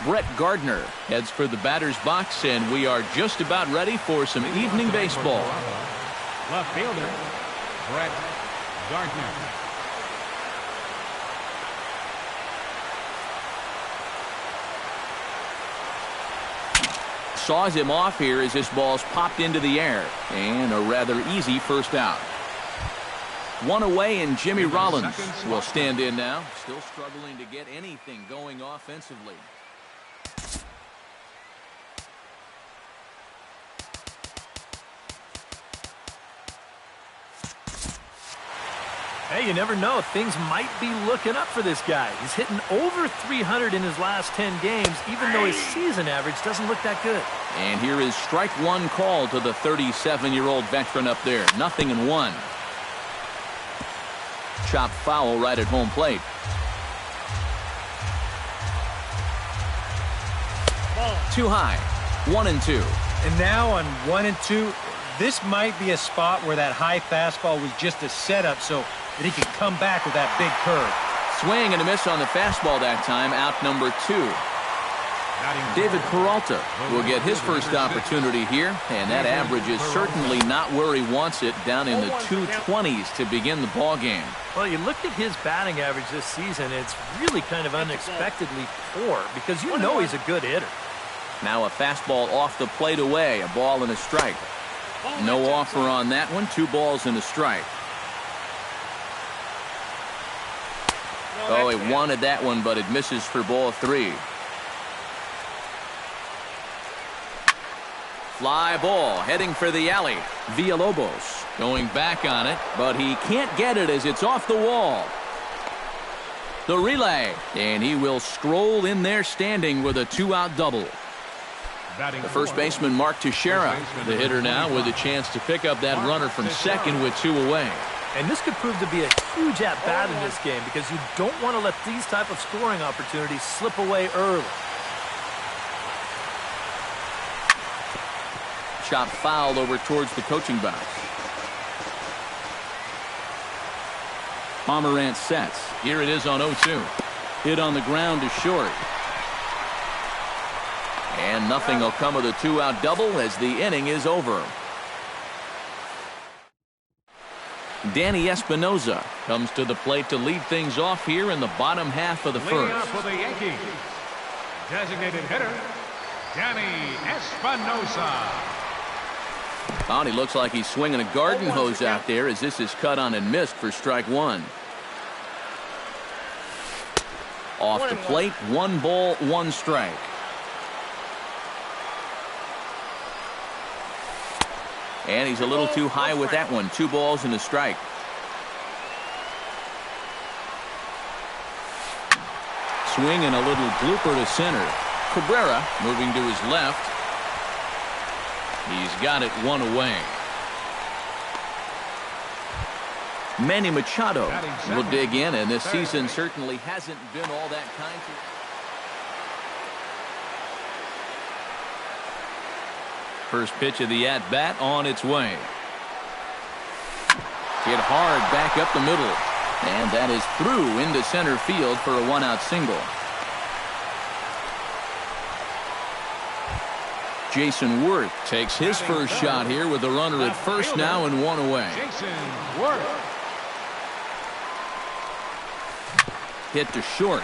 Brett Gardner heads for the batter's box, and we are just about ready for some evening baseball. Left fielder, Brett Gardner. Saws him off here as this ball's popped into the air, and a rather easy first out. One away, and Jimmy Rollins will stand in now, still struggling to get anything going offensively. Hey, you never know. Things might be looking up for this guy. He's hitting over 300 in his last 10 games, even though his season average doesn't look that good. And here is strike one call to the 37-year-old veteran up there. 0-1. Chopped foul right at home plate. Too high. 1-2. And now on 1-2, this might be a spot where that high fastball was just a setup so that he could come back with that big curve. Swing and a miss on the fastball that time. Out number 2. David Peralta will get his first opportunity here, and that average is certainly not where he wants it, down in the 220s to begin the ball game. Well, you look at his batting average this season, it's really kind of unexpectedly poor because you know he's a good hitter. Now a fastball off the plate away, a ball and a strike. No offer on that one. 2 balls and a strike. Oh, he wanted that one, but it misses for ball 3. Fly ball heading for the alley. Villalobos going back on it, but he can't get it as it's off the wall. The relay, and he will stroll in there standing with a 2-out double. The first baseman, Mark Teixeira, the hitter now with a chance to pick up that runner from second with 2 away. And this could prove to be a huge at-bat in this game because you don't want to let these type of scoring opportunities slip away early. Shot fouled over towards the coaching box. Pomerantz sets. Here it is on 0-2. Hit on the ground to short. And nothing will come of the 2-out double as the inning is over. Danny Espinoza comes to the plate to lead things off here in the bottom half of the first. For the Yankees, designated hitter, Danny Espinoza. Oh, and he looks like he's swinging a garden hose out there as this is cut on and missed for strike 1. Off the plate, 1 ball, 1 strike. And he's a little too high with that one. 2 balls and a strike. Swing and a little blooper to center. Cabrera moving to his left. He's got it 1 away. Manny Machado will dig in, and this season certainly hasn't been all that kind to. First pitch of the at-bat on its way. Hit hard back up the middle. And that is through into center field for a 1-out single. Jason Worth takes his first shot here with a runner at first now and 1 away. Jason Worth. Hit to short.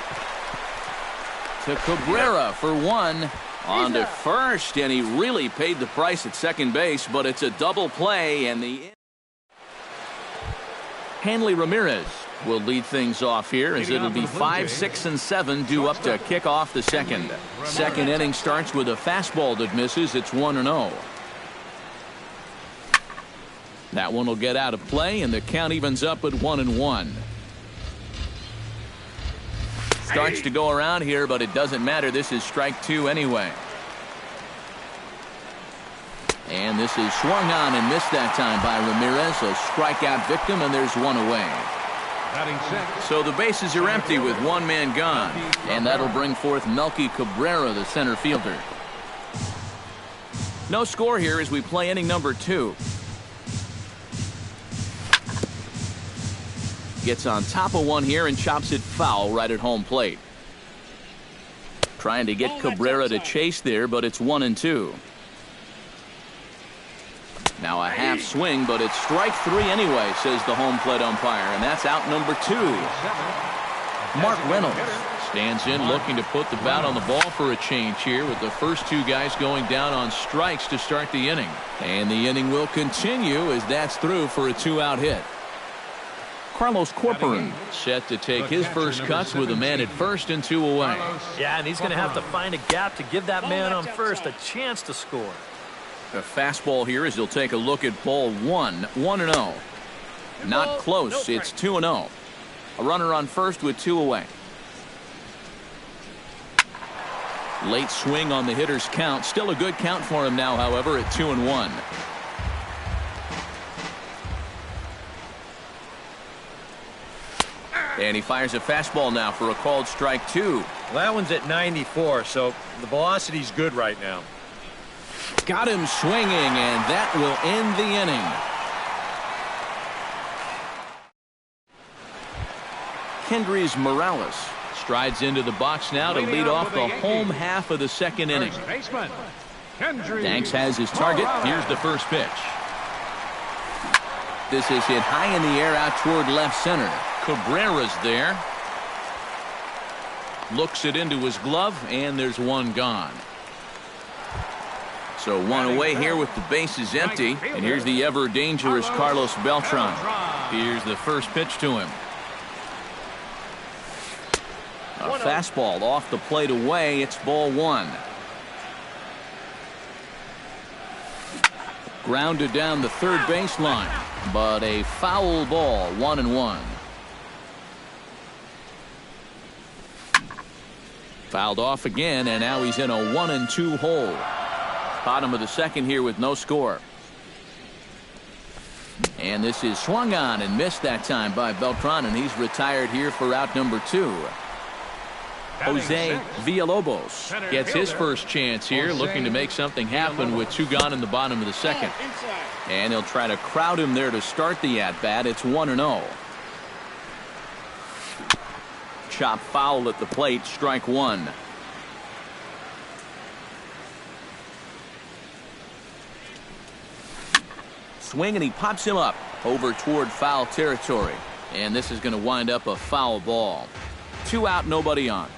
To Cabrera for 1. On to first, and he really paid the price at second base, but it's a double play, and the Hanley Ramirez will lead things off here as it'll be 5, 6, and 7 due up to kick off the second. Second inning starts with a fastball that misses. It's 1-0. That one will get out of play, and the count evens up at 1-1. Starts to go around here, but it doesn't matter. This is strike 2 anyway. And this is swung on and missed that time by Ramirez. A strikeout victim, and there's 1 away. So the bases are empty with 1 man gone. And that'll bring forth Melky Cabrera, the center fielder. No score here as we play inning number 2. Gets on top of one here and chops it foul right at home plate. Trying to get Cabrera to chase there, but it's 1-2. Now a half swing, but it's strike 3 anyway, says the home plate umpire, and that's out number 2. Mark Reynolds stands in looking to put the bat on the ball for a change here, with the first 2 guys going down on strikes to start the inning. And the inning will continue as that's through for a 2-out hit. Carlos Corcoran set to take his first cuts with a man at first and 2 away. Yeah, and he's going to have to find a gap to give that man on first a chance to score. A fastball here as he'll take a look at ball 1, 1-0. Not close. It's 2-0. A runner on first with 2 away. Late swing on the hitter's count. Still a good count for him now, however, at 2-1. And he fires a fastball now for a called strike 2. Well, that one's at 94, so the velocity's good right now. Got him swinging, and that will end the inning. Kendrys Morales strides into the box now to lead off the home half of the second inning. Danks has his target. Here's the first pitch. This is hit high in the air out toward left center. Cabrera's there. Looks it into his glove, and there's one gone. So one away here with the bases empty. And here's the ever dangerous Carlos Beltran. Here's the first pitch to him. A fastball off the plate away. It's ball 1. Grounded down the third baseline, but a foul ball, 1-1. Fouled off again, and now he's in a 1-2 hole. Bottom of the second here with no score. And this is swung on and missed that time by Beltran, and he's retired here for out number 2. Jose Villalobos gets his first chance here, looking to make something happen with 2 gone in the bottom of the second. And he'll try to crowd him there to start the at-bat. It's 1-0. Chop foul at the plate, strike 1. Swing, and he pops him up over toward foul territory. And this is going to wind up a foul ball. 2 out, nobody on.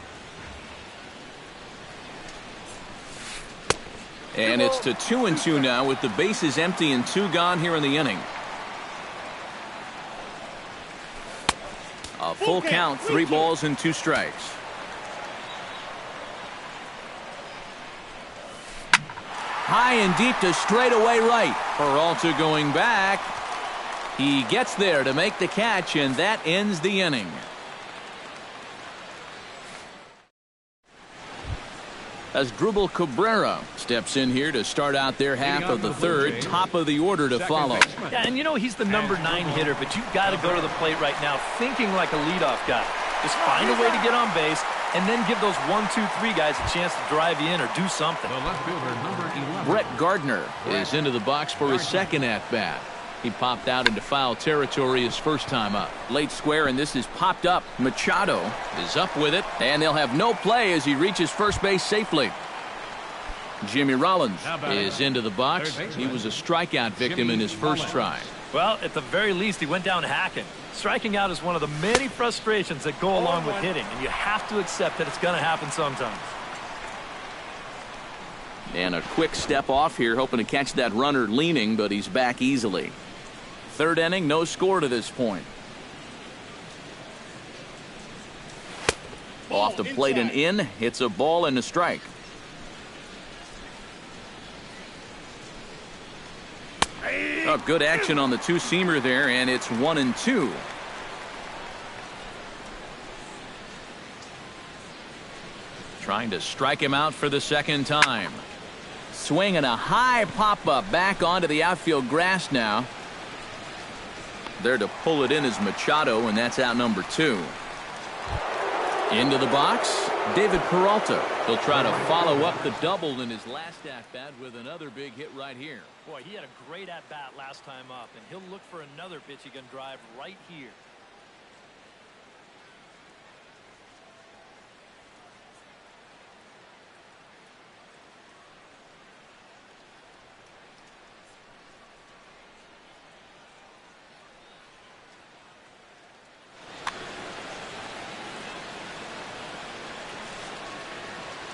And it's to 2-2 now with the bases empty and 2 gone here in the inning. A full count, 3 balls and 2 strikes. High and deep to straightaway right. Peralta going back. He gets there to make the catch, and that ends the inning. Asdrubal Cabrera steps in here to start out their half of the third. Top of the order to follow. Yeah, and you know he's the number 9 hitter, but you've got to go to the plate right now thinking like a leadoff guy. Just find a way to get on base and then give those 1, 2, 3 guys a chance to drive you in or do something. The left fielder, number 11. Brett Gardner is into the box for his second at-bat. He popped out into foul territory his first time up. Late square, and this is popped up. Machado is up with it, and they'll have no play as he reaches first base safely. Jimmy Rollins is into the box. He was a strikeout victim in his first try. Well, at the very least, he went down hacking. Striking out is one of the many frustrations that go along with hitting, and you have to accept that it's going to happen sometimes. And a quick step off here, hoping to catch that runner leaning, but he's back easily. Third inning, no score to this point. Off the plate and in. It's a ball and a strike. Oh, good action on the 2-seamer there, and it's 1-2. Trying to strike him out for the second time. Swing and a high pop-up back onto the outfield grass now. There to pull it in is Machado, and that's out number 2. Into the box, David Peralta. He'll try to follow up the double in his last at-bat with another big hit right here. Boy, he had a great at-bat last time up, and he'll look for another pitch he can drive right here.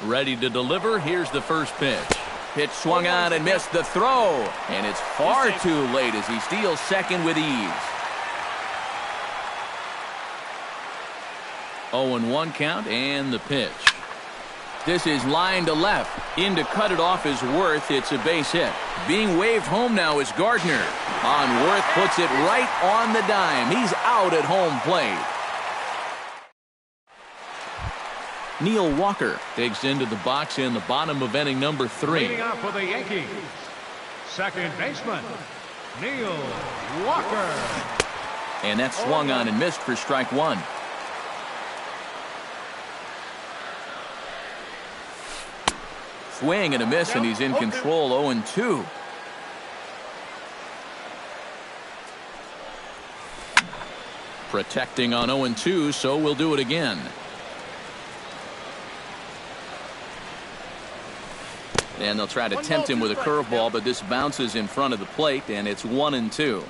Ready to deliver. Here's the first pitch. Pitch swung on and missed the throw. And it's far too late as he steals second with ease. 0-1 count and the pitch. This is line to left. In to cut it off is Worth. It's a base hit. Being waved home now is Gardner. On Worth puts it right on the dime. He's out at home plate. Neil Walker digs into the box in the bottom of inning number 3. Leading off for the Yankees, second baseman, Neil Walker. And that swung on and missed for strike 1. Swing and a miss, and he's in control. 0-2. Protecting on 0-2, so we'll do it again. And they'll try to tempt him with a curveball, but this bounces in front of the plate, and it's 1-2.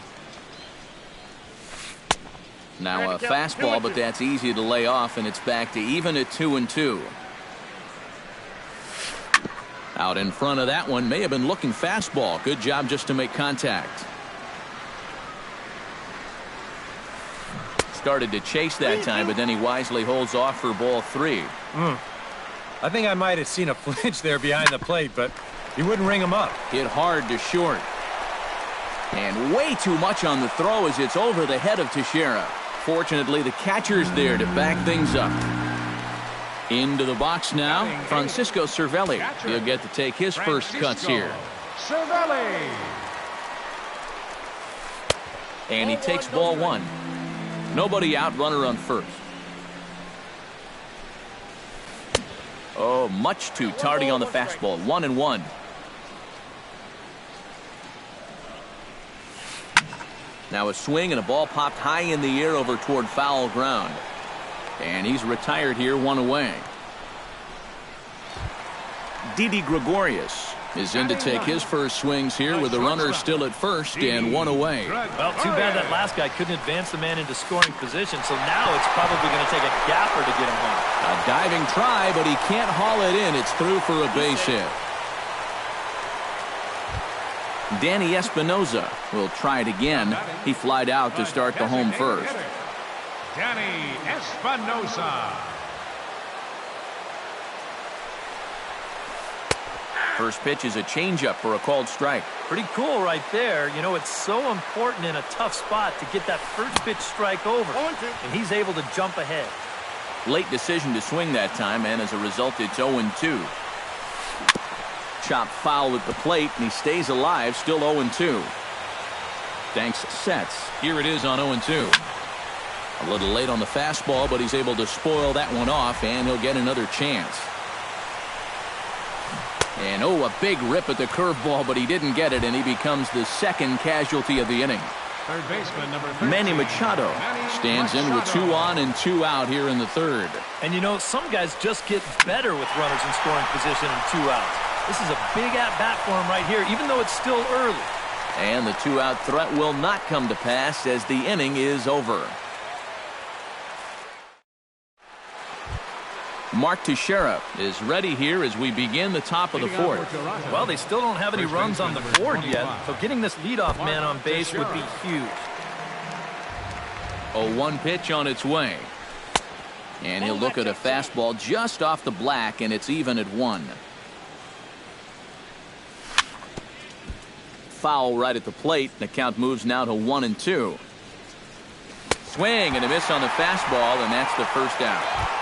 Now a fastball, but that's easy to lay off, and it's back to even at 2-2. Out in front of that one, may have been looking fastball. Good job just to make contact. Started to chase that time, but then he wisely holds off for ball 3. I think I might have seen a flinch there behind the plate, but he wouldn't ring him up. Hit hard to short. And way too much on the throw as it's over the head of Teixeira. Fortunately, the catcher's there to back things up. Into the box now, Francisco Cervelli. He'll get to take his first cuts here. Cervelli. And he takes ball 1. Nobody out, runner on first. Oh, much too tardy on the fastball. 1-1. Now a swing and a ball popped high in the air over toward foul ground. And he's retired here, 1 away. Didi Gregorius is in to take his first swings here with the runner still at first and 1 away. Well, too bad that last guy couldn't advance the man into scoring position, so now it's probably going to take a gapper to get him home. A diving try, but he can't haul it in. It's through for a base hit. Danny Espinoza will try it again. He flied out to start the home first. Danny Espinoza. First pitch is a changeup for a called strike. Pretty cool right there. You know, it's so important in a tough spot to get that first pitch strike over. And he's able to jump ahead. Late decision to swing that time, and as a result, it's 0-2. Chopped foul at the plate, and he stays alive, still 0-2. Danks sets. Here it is on 0-2. A little late on the fastball, but he's able to spoil that one off, and he'll get another chance. And oh, a big rip at the curveball, but he didn't get it, and he becomes the second casualty of the inning. Third baseman, number 13. Manny Machado stands in with 2 on and 2 out here in the third. And you know, some guys just get better with runners in scoring position and 2 outs. This is a big at-bat for him right here, even though it's still early. And the 2-out threat will not come to pass as the inning is over. Mark Teixeira is ready here as we begin the top of the 4th. Well, they still don't have any runs on the board yet, so getting this leadoff man on base would be huge. 0-1 pitch on its way. And he'll look at a fastball just off the black, and it's even at 1. Foul right at the plate. The count moves now to 1-2. Swing and a miss on the fastball, and that's the first out.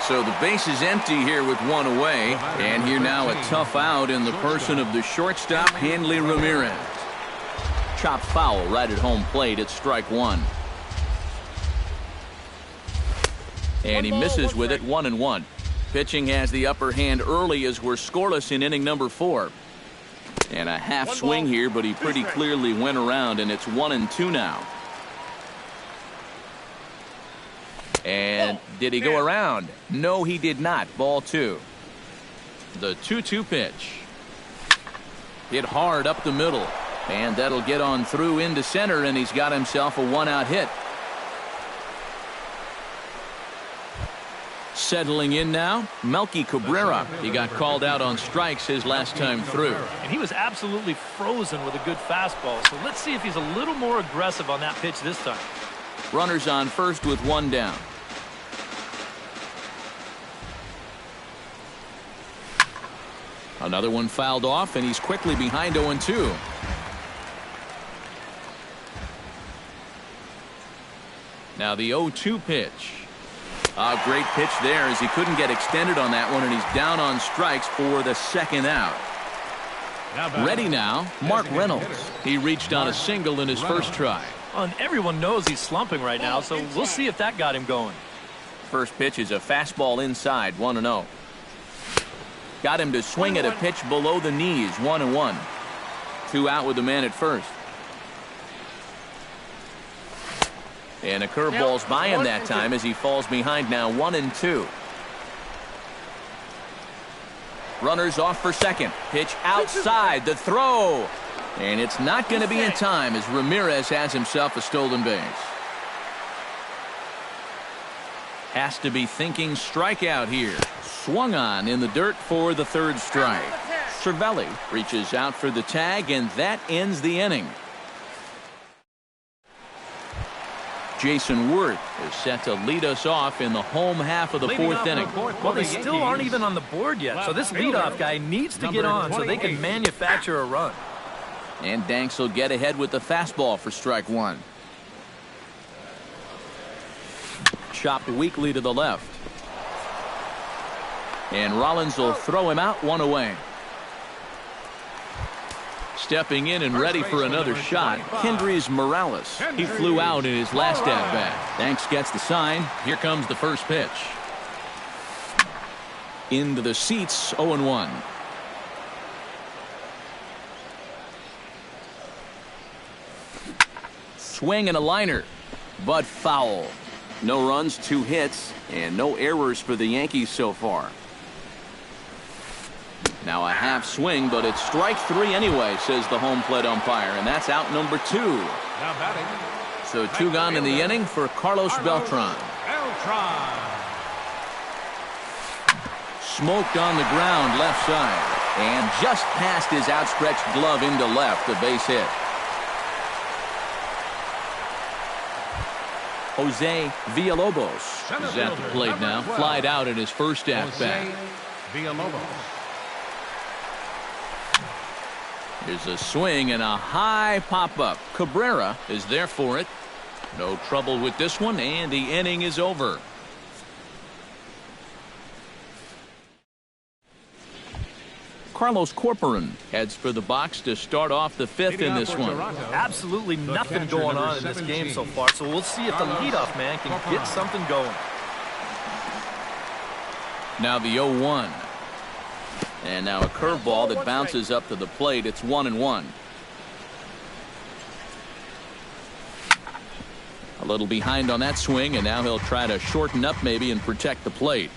So the base is empty here with 1 away, and here now a tough out in the person of the shortstop, Hanley Ramirez. Chopped foul right at home plate. It's strike 1. And he misses with it. 1-1. Pitching has the upper hand early as we're scoreless in inning number 4. And a half swing here, but he pretty clearly went around, and it's 1-2 now. And did he go around? No, he did not. Ball 2. The 2-2 pitch. Hit hard up the middle. And that'll get on through into center, and he's got himself a 1-out hit. Settling in now, Melky Cabrera. He got called out on strikes his last time through. And he was absolutely frozen with a good fastball. So let's see if he's a little more aggressive on that pitch this time. Runners on first with one down. Another one fouled off, and he's quickly behind 0-2. Now the 0-2 pitch. A great pitch there as he couldn't get extended on that one, and he's down on strikes for the second out. Ready now, Mark Reynolds. He reached on a single in his first try. And everyone knows he's slumping right now, so we'll see if that got him going. First pitch is a fastball inside, 1-0. Got him to swing at a pitch below the knees, 1-1. 2 out with the man at first. And a curveball's by him that time as he falls behind now, 1-2. Runners off for second. Pitch outside, the throw. And it's not going to be in time as Ramirez has himself a stolen base. Has to be thinking strikeout here. Swung on in the dirt for the third strike. Cervelli reaches out for the tag, and that ends the inning. Jason Worth is set to lead us off in the home half of the fourth inning. Well, they still aren't even on the board yet, so this leadoff guy needs to get on so they can manufacture a run. And Danks will get ahead with the fastball for strike one. Chopped weakly to the left. And Rollins will throw him out, one away. Stepping in and ready for another shot, Kendrys Morales. He flew out in his last at-bat. Danks gets the sign. Here comes the first pitch. Into the seats, 0-1. Swing and a liner, but foul. No runs, 2 hits, and no errors for the Yankees so far. Now a half swing, but it's strike 3 anyway, says the home plate umpire, and that's out number 2. Now batting. So 2 gone in the inning for Carlos Beltran. Smoked on the ground left side, and just past his outstretched glove into left, a base hit. Jose Villalobos is at the plate now, flied out in his first at-bat. Here's a swing and a high pop-up. Cabrera is there for it. No trouble with this one, and the inning is over. Carlos Corporan heads for the box to start off the 5th in this one. Absolutely nothing going on in this game so far, so we'll see if the leadoff man can get something going. Now the 0-1. And now a curveball that bounces up to the plate. It's 1-1. A little behind on that swing, and now he'll try to shorten up maybe and protect the plate.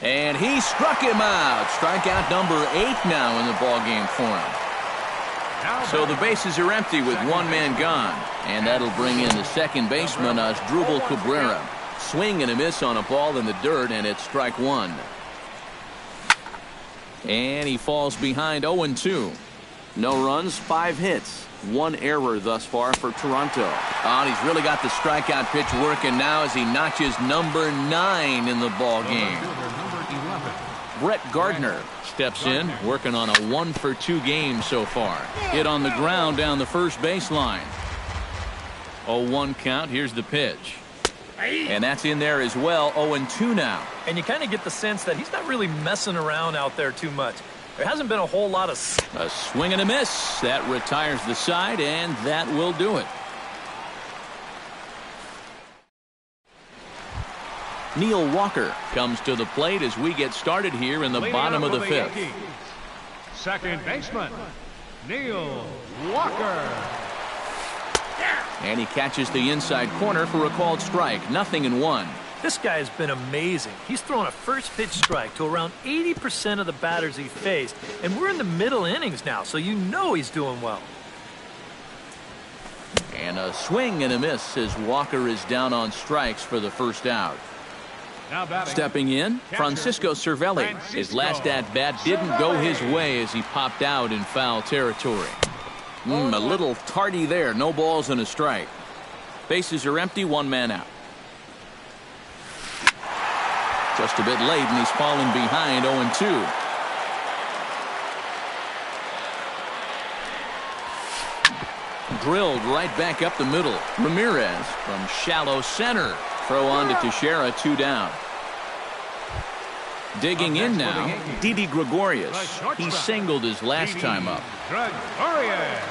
And he struck him out. Strikeout number 8 now in the ballgame for him. So the bases are empty with 1 man gone. And that'll bring in the second baseman, Asdrubal Cabrera. Swing and a miss on a ball in the dirt, and it's strike 1. And he falls behind 0-2. No runs, 5 hits. 1 error thus far for Toronto. And he's really got the strikeout pitch working now as he notches number 9 in the ball game. Brett Gardner steps in, working on a 1-for-2 game so far. Hit on the ground down the first baseline. 0-1 count. Here's the pitch. And that's in there as well. 0-2 now. And you kind of get the sense that he's not really messing around out there too much. There hasn't been a whole lot of... A swing and a miss. That retires the side, and that will do it. Neil Walker comes to the plate as we get started here in the bottom of the 5th. Second baseman, Neil Walker. And he catches the inside corner for a called strike. 0-1. This guy has been amazing. He's thrown a first pitch strike to around 80% of the batters he faced. And we're in the middle innings now, so you know he's doing well. And a swing and a miss as Walker is down on strikes for the first out. Now batting. Stepping in, Francisco Cervelli. His last at-bat didn't go his way as he popped out in foul territory. A little tardy there. No balls and a strike. Bases are empty, one man out. Just a bit late, and he's fallen behind 0-2. Drilled right back up the middle. Ramirez from shallow center. Throw on to Teixeira, 2 down. Digging in now, Didi Gregorius. He singled his last time up. Gregorius.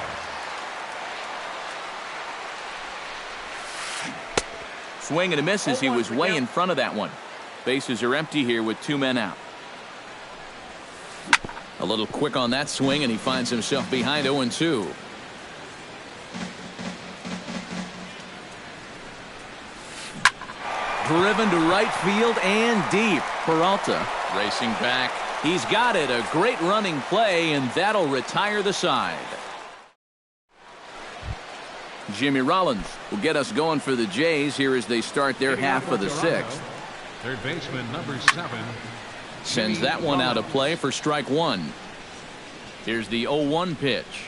Swing and a miss as he was way in front of that one. Bases are empty here with 2 men out. A little quick on that swing, and he finds himself behind 0-2. Driven to right field and deep. Peralta racing back. He's got it. A great running play, and that'll retire the side. Jimmy Rollins will get us going for the Jays here as they start their half of the 6th. Third baseman, number 7. Sends that one out of play for strike 1. Here's the 0-1 pitch.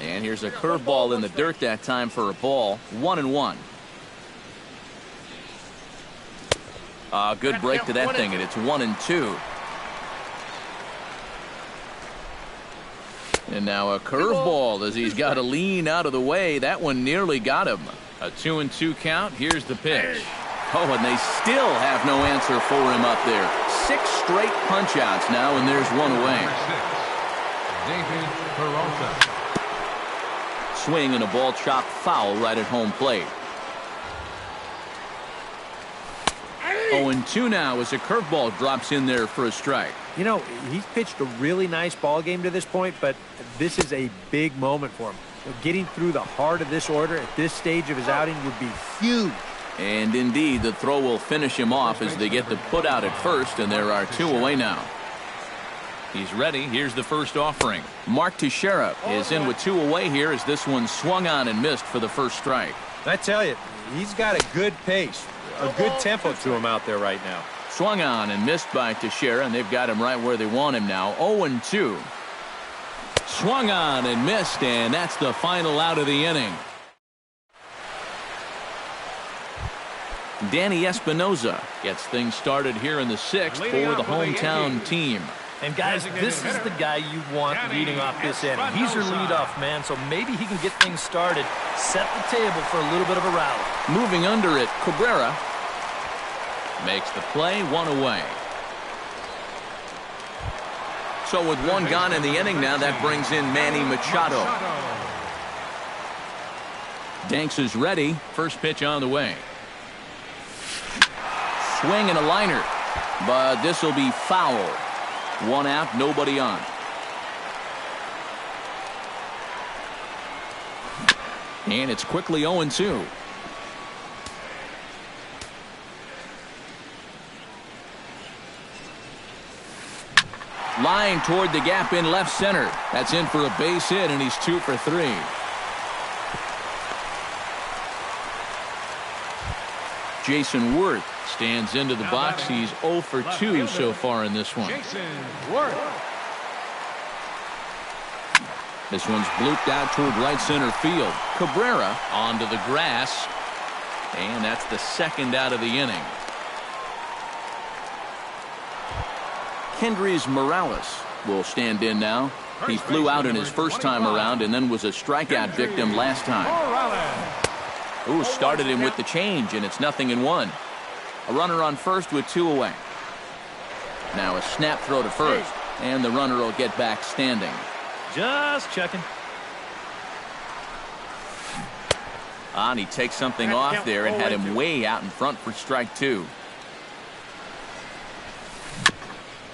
And here's a curveball in the dirt that time for a ball. 1-1. Good break to that thing, and it's 1-2. And now a curveball as he's got to lean out of the way. That one nearly got him. A 2-2 count. Here's the pitch. Oh, and they still have no answer for him up there. 6 straight punch-outs now, and there's one away. David Peralta. Swing and a ball chopped foul right at home plate. 0-2 now as a curveball drops in there for a strike. You know, he's pitched a really nice ball game to this point, but this is a big moment for him. Getting through the heart of this order at this stage of his outing would be huge. And indeed, the throw will finish him off as they get the put out at first, and there are 2 away now. He's ready. Here's the first offering. Mark Teixeira is in with 2 away here as this one swung on and missed for the first strike. I tell you, he's got a good pace, a good tempo to him out there right now. Swung on and missed by Teixeira, and they've got him right where they want him now. 0-2. Swung on and missed, and that's the final out of the inning. Danny Espinoza gets things started here in the 6th for the hometown team. And guys, this is the guy you want leading off this inning. He's your leadoff man, so maybe he can get things started, set the table for a little bit of a rally. Moving under it, Cabrera makes the play, 1 away. So with 1 gone in the inning now, that brings in Manny Machado. Danks is ready. First pitch on the way. Swing and a liner, but this will be foul. 1 out, nobody on. And it's quickly 0-2. Line toward the gap in left center. That's in for a base hit, and he's 2 for 3. Jason Worth stands into the box. He's 0 for 2 so far in this one. Jason Worth. This one's blooped out toward right center field. Cabrera onto the grass, and that's the 2nd out of the inning. Kendrys Morales will stand in now. He flew out in his first time around and then was a strikeout victim last time. Ooh, started him with the change, and it's 0-1. A runner on first with 2 away. Now a snap throw to first, and the runner will get back standing. Just checking. And he takes something off there and had him way out in front for strike 2.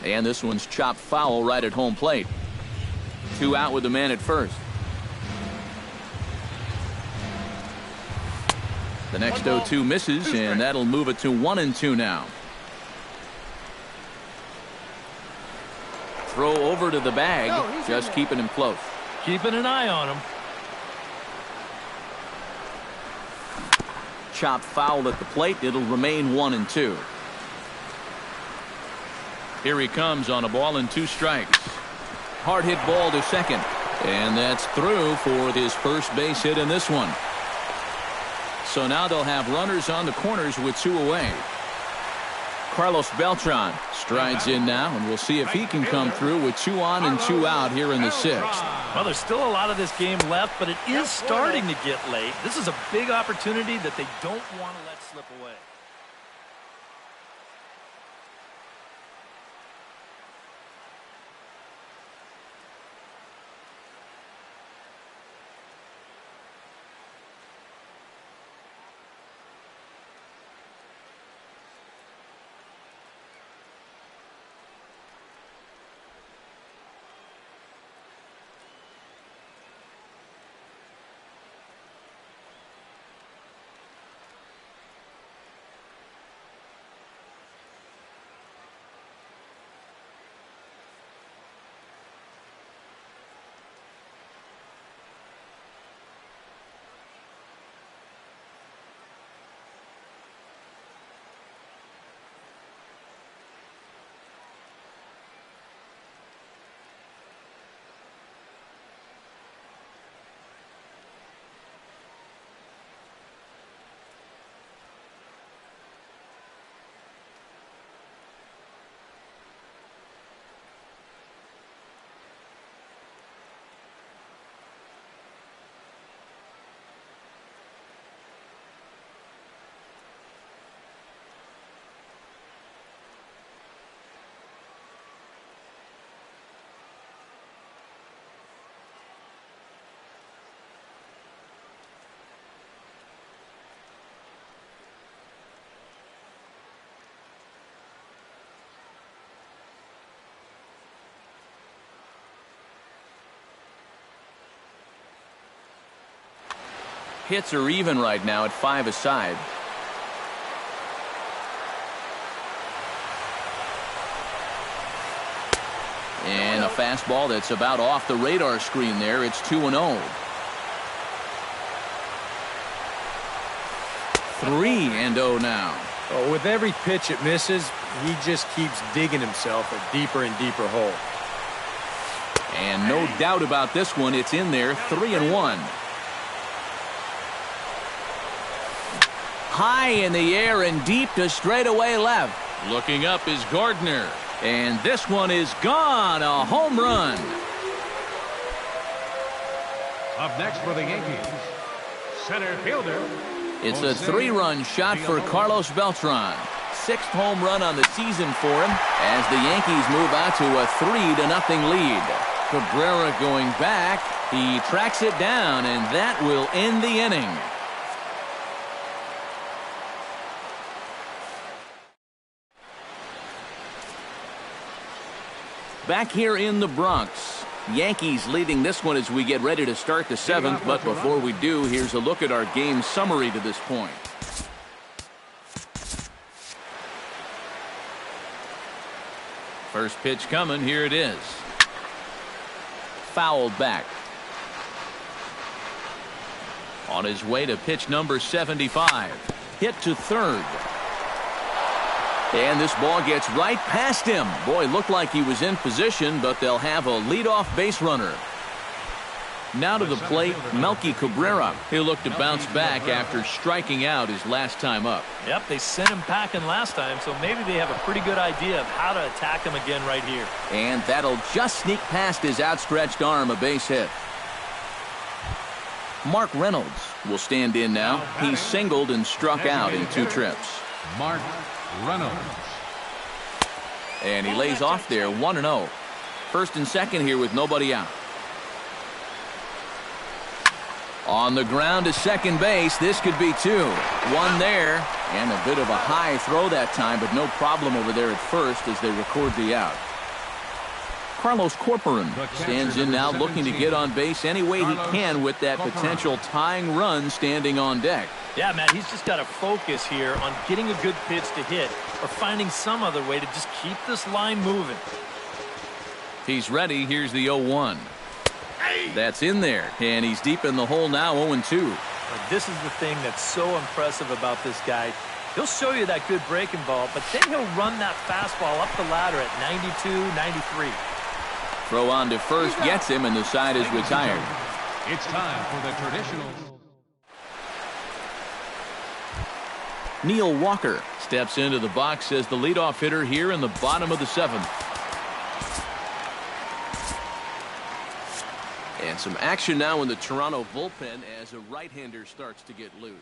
And this one's chopped foul right at home plate. 2 out with the man at first. The next 0-2 misses, and that'll move it to 1-2 now. Throw over to the bag, just keeping him close. Keeping an eye on him. Chopped foul at the plate. It'll remain 1-2. Here he comes on a ball and 2 strikes. Hard hit ball to second. And that's through for his first base hit in this one. So now they'll have runners on the corners with 2 away. Carlos Beltran strides in now, and we'll see if he can come through with 2 on and 2 out here in the 6th. Well, there's still a lot of this game left, but it is starting to get late. This is a big opportunity that they don't want to let slip away. Hits are even right now at 5 aside. And a fastball that's about off the radar screen there. It's 2-0. 3-0 now. Oh, with every pitch it misses, he just keeps digging himself a deeper and deeper hole. And no doubt about this one, it's in there. 3-1. High in the air and deep to straightaway left. Looking up is Gardner. And this one is gone. A home run. Up next for the Yankees, center fielder. It's a 3-run shot for Carlos Beltran. 6th home run on the season for him as the Yankees move out to a 3-0 lead. Cabrera going back. He tracks it down, and that will end the inning. Back here in the Bronx, Yankees leading this one as we get ready to start the 7th. But before we do, here's a look at our game summary to this point. First pitch coming. Here it is. Fouled back. On his way to pitch number 75. Hit to third. And this ball gets right past him. Boy, looked like he was in position, but they'll have a leadoff base runner. Now to the plate, Melky Cabrera. He'll look to bounce back after striking out his last time up. Yep, they sent him packing last time, so maybe they have a pretty good idea of how to attack him again right here. And that'll just sneak past his outstretched arm, a base hit. Mark Reynolds will stand in now. He's singled and struck out in 2 trips. Mark Reynolds. And he lays off there, 1-0. First and second here with nobody out. On the ground to second base. This could be 2. 1 there, and a bit of a high throw that time, but no problem over there at first as they record the out. Carlos Corporan stands in now, looking to get on base any way he can with that potential tying run standing on deck. Yeah, Matt, he's just got to focus here on getting a good pitch to hit or finding some other way to just keep this line moving. He's ready. Here's the 0-1. That's in there, and he's deep in the hole now, 0-2. This is the thing that's so impressive about this guy. He'll show you that good breaking ball, but then he'll run that fastball up the ladder at 92, 93. Throw on to first gets him, and the side is retired. It's time for the traditionals. Neil Walker steps into the box as the leadoff hitter here in the bottom of the 7th. And some action now in the Toronto bullpen as a right-hander starts to get loose.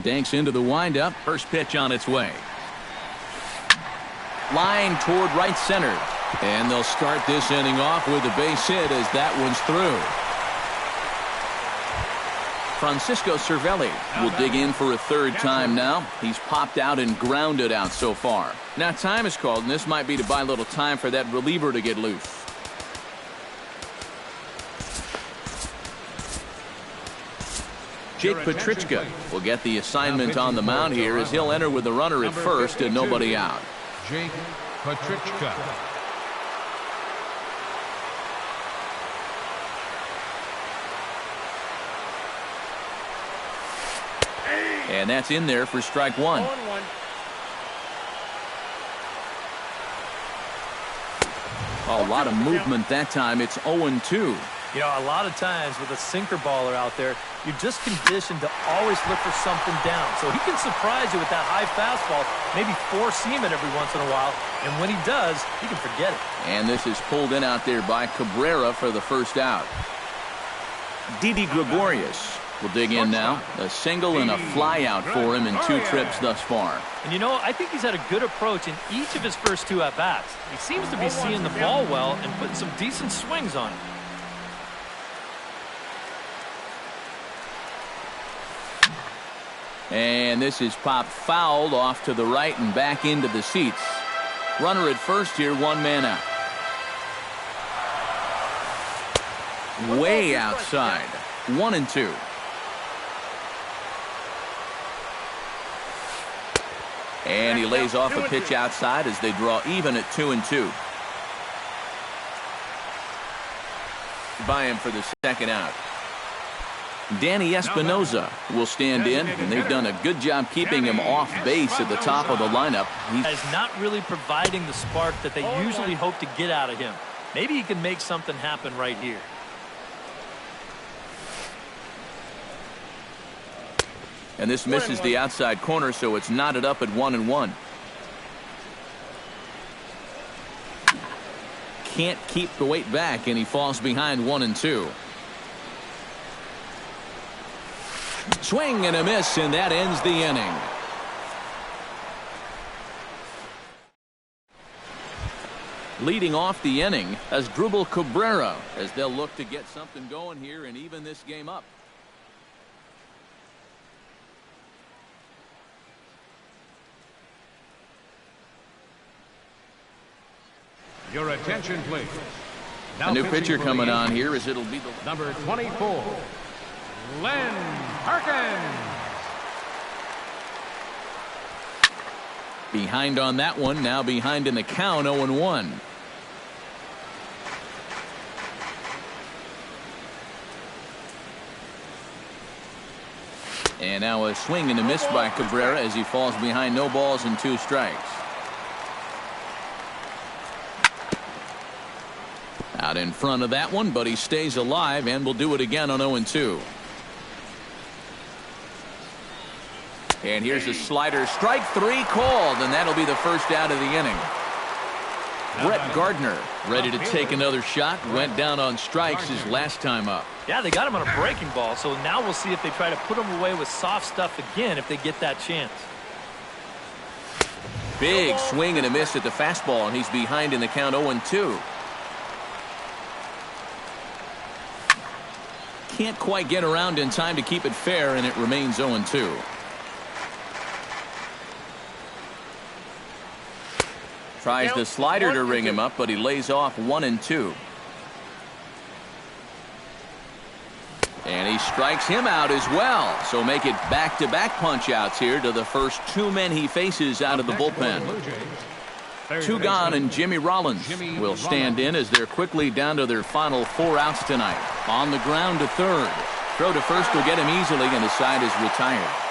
Danks into the windup. First pitch on its way. Line toward right center. And they'll start this inning off with a base hit as that one's through. Francisco Cervelli will dig in for a third time now. He's popped out and grounded out so far. Now time is called, and this might be to buy a little time for that reliever to get loose. Jake Petrichka will get the assignment on the mound here as he'll enter with the runner at first and nobody out. Jake Petrichka. And that's in there for strike one. A lot of movement that time. It's 0-2. You know, a lot of times with a sinker baller out there, you're just conditioned to always look for something down. So he can surprise you with that high fastball, maybe four-seam it every once in a while. And when he does, you can forget it. And this is pulled in out there by Cabrera for the first out. Didi Gregorius will dig in now. A single and a fly out for him in 2 trips thus far. And you know, I think he's had a good approach in each of his first 2 at-bats. He seems to be seeing the ball well and putting some decent swings on it. And this is popped fouled off to the right and back into the seats. Runner at first here, 1 man out. Way outside. 1-2. And he lays off a pitch outside as they draw even at 2-2. By him for the second out. Danny Espinoza will stand in, and they've done a good job keeping him off base at the top of the lineup. He's not really providing the spark that they usually hope to get out of him. Maybe he can make something happen right here. And this misses the outside corner, so it's knotted up at 1-1. Can't keep the weight back, and he falls behind 1-2. Swing and a miss, and that ends the inning. Leading off the inning as Asdrubal Cabrera, as they'll look to get something going here and even this game up. Your attention, please. A new pitcher coming on here as it'll be the number 24, Len Harkins. Behind on that one, now behind in the count, 0-1. And now a swing and a miss by Cabrera as he falls behind, no balls and 2 strikes. Out in front of that one, but he stays alive and will do it again on 0-2. And here's a slider, strike 3 called, and that'll be the first out of the inning. Brett Gardner ready to take another shot. Went down on strikes his last time up. Yeah, they got him on a breaking ball, so now we'll see if they try to put him away with soft stuff again if they get that chance. Big swing and a miss at the fastball, and he's behind in the count, 0-2. Can't quite get around in time to keep it fair, and it remains 0-2. Tries the slider to ring him up, but he lays off 1-2. And he strikes him out as well. So make it back-to-back punch outs here to the first 2 men he faces out of the bullpen. Two gone, and Jimmy Rollins will stand in as they're quickly down to their final 4 outs tonight. On the ground to third. Throw to first will get him easily, and his side is retired.